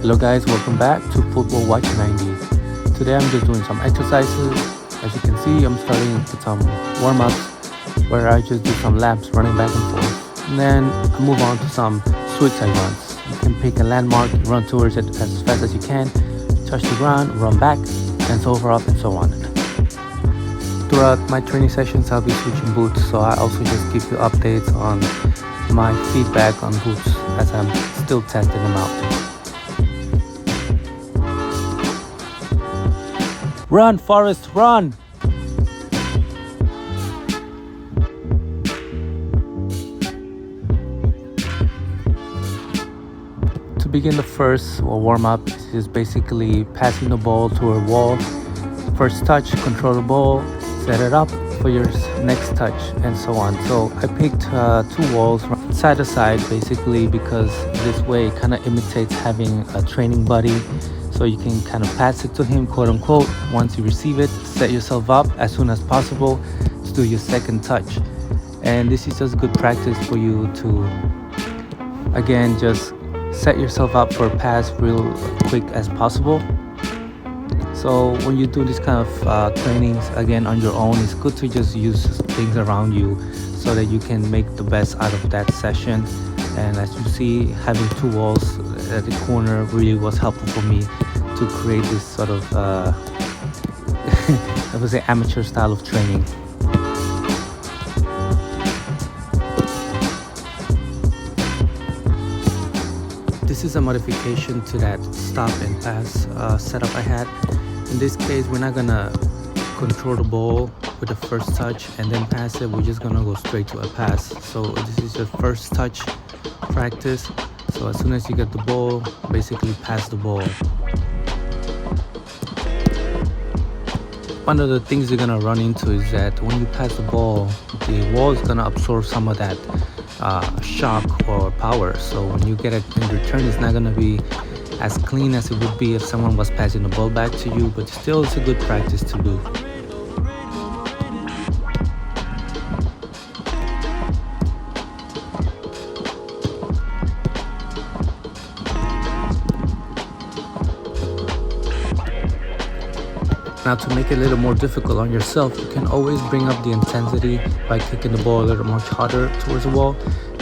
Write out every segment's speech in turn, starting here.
Hello guys, welcome back to Football Watch 90. Today I'm just doing some exercises. As you can see, I'm starting with some warm-ups where I just do some laps running back and forth. And then I move on to some suicide runs. You can pick a landmark, run towards it as fast as you can, touch the ground, run back, and so forth and so on. Throughout my training sessions, I'll be switching boots, so I also just give you updates on my feedback on boots as I'm still testing them out. Run, Forrest, run! To begin the first warm-up is basically passing the ball to a wall. First touch, control the ball, set it up for your next touch, and so on. So I picked two walls side to side basically because this way it kind of imitates having a training buddy. So you can kind of pass it to him, quote unquote. Once you receive it, set yourself up as soon as possible to do your second touch. And this is just good practice for you to, again, just set yourself up for a pass real quick as possible. So when you do this kind of trainings, again, on your own, it's good to just use things around you so that you can make the best out of that session. And as you see, having two walls at the corner really was helpful for me to create this sort of, I would say, amateur style of training. This is a modification to that stop and pass setup I had. In this case, we're not gonna control the ball with the first touch and then pass it. We're just gonna go straight to a pass. So this is your first touch practice. So as soon as you get the ball, basically pass the ball. One of the things you're gonna run into is that when you pass the ball, the wall is gonna absorb some of that shock or power. So when you get it in return, it's not gonna be as clean as it would be if someone was passing the ball back to you, but still it's a good practice to do. Now to make it a little more difficult on yourself, you can always bring up the intensity by kicking the ball a little much harder towards the wall.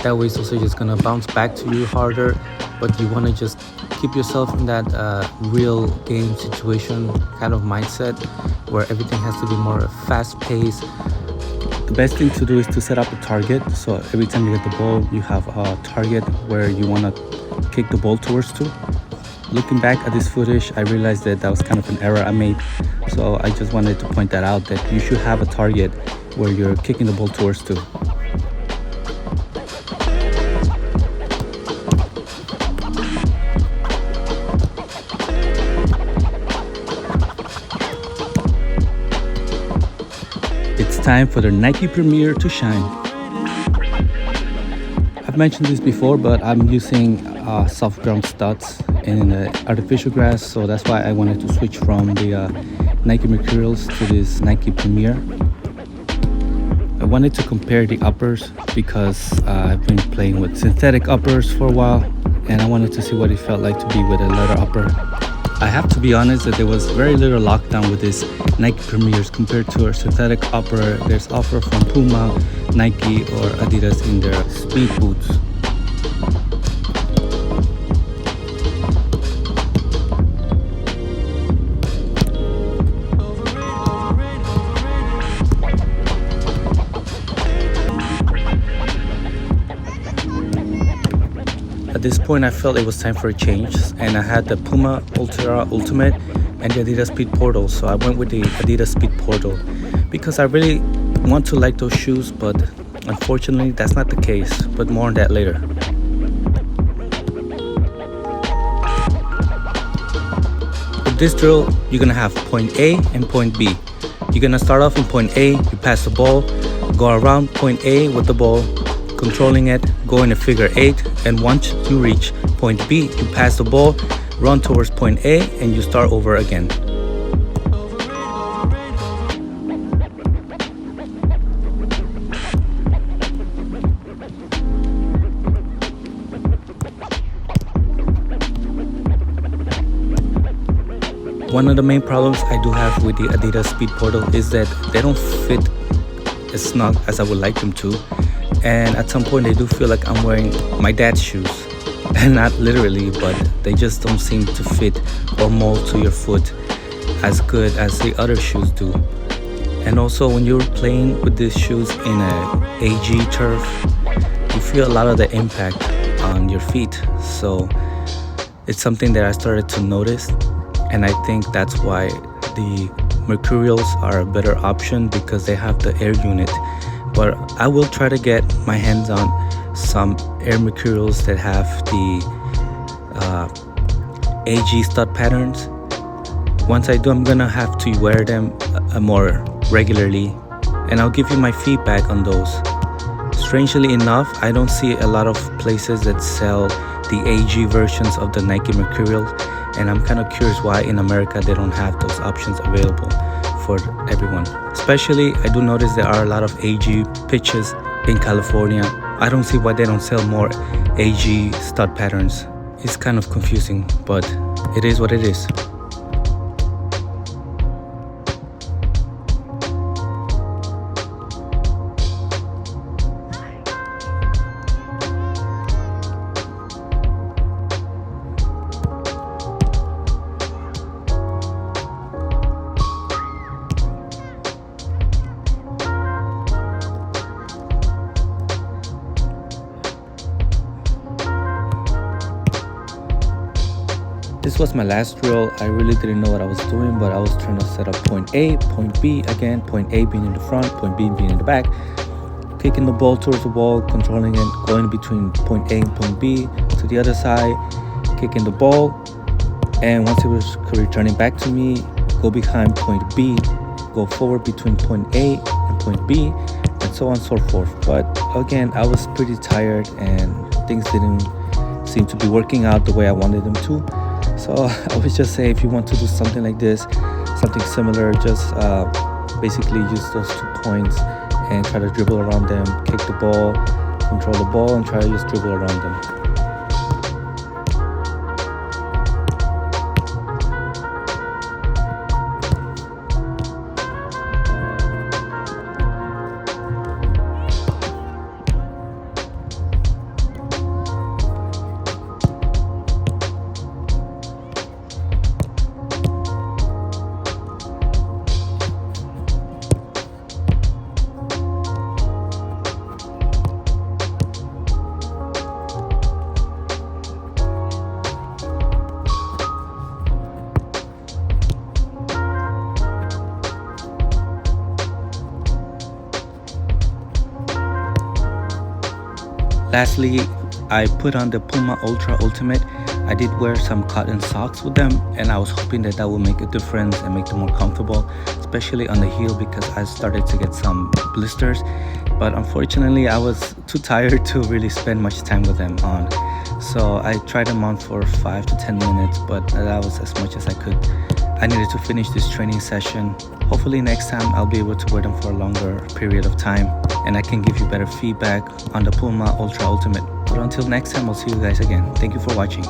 That way it's also just gonna bounce back to you harder, but you wanna just keep yourself in that real game situation kind of mindset where everything has to be more fast paced. The best thing to do is to set up a target. So every time you get the ball, you have a target where you wanna kick the ball towards to. Looking back at this footage, I realized that was kind of an error I made. So I just wanted to point that out, that you should have a target where you're kicking the ball towards to. It's time for the Nike Premier to shine. I've mentioned this before, but I'm using soft ground studs in artificial grass, so that's why I wanted to switch from the Nike Mercurials to this Nike Premier. I wanted to compare the uppers because I've been playing with synthetic uppers for a while, and I wanted to see what it felt like to be with a leather upper. I have to be honest that there was very little lockdown with this Nike Premiers compared to a synthetic upper. There's offer from Puma, Nike, or Adidas in their speed boots. At this point, I felt it was time for a change, and I had the Puma Ultra Ultimate and the Adidas speedportal, so I went with the Adidas speedportal because I really want to like those shoes, but unfortunately that's not the case, but more on that later. With this drill, you're gonna have point A and point B. You're gonna start off in point A, you pass the ball, go around point A with the ball, controlling it, go in a figure 8, and once you reach point B, you pass the ball, run towards point A, and you start over again. One of the main problems I do have with the Adidas speedportal is that they don't fit as snug as I would like them to, and at some point they do feel like I'm wearing my dad's shoes. And not literally, but they just don't seem to fit or mold to your foot as good as the other shoes do. And also when you're playing with these shoes in a AG turf, you feel a lot of the impact on your feet. So it's something that I started to notice, and I think that's why the mercurials are a better option, because they have the air unit. But I will try to get my hands on some air mercurials that have the AG stud patterns. Once I do, I'm gonna have to wear them more regularly, and I'll give you my feedback on those. Strangely enough, I don't see a lot of places that sell the AG versions of the Nike mercurial, and I'm kind of curious why in America they don't have those options available for everyone. Especially, I do notice there are a lot of AG pitches in California. I don't see why they don't sell more AG stud patterns. It's kind of confusing, but it is what it is. This was my last drill. I really didn't know what I was doing, but I was trying to set up point A, point B, again, point A being in the front, point B being in the back, kicking the ball towards the wall, controlling it, going between point A and point B to the other side, kicking the ball, and once it was returning back to me, go behind point B, go forward between point A and point B, and so on and so forth. But again, I was pretty tired and things didn't seem to be working out the way I wanted them to. So I would just say, if you want to do something like this, something similar, just basically use those 2 points and try to dribble around them, kick the ball, control the ball, and try to just dribble around them. Lastly, I put on the Puma Ultra Ultimate. I did wear some cotton socks with them, and I was hoping that will make a difference and make them more comfortable, especially on the heel, because I started to get some blisters. But unfortunately, I was too tired to really spend much time with them on. So I tried them on for 5 to 10 minutes, but that was as much as I could. I needed to finish this training session. Hopefully next time I'll be able to wear them for a longer period of time, and I can give you better feedback on the Puma Ultra Ultimate. But until next time, I'll see you guys again. Thank you for watching.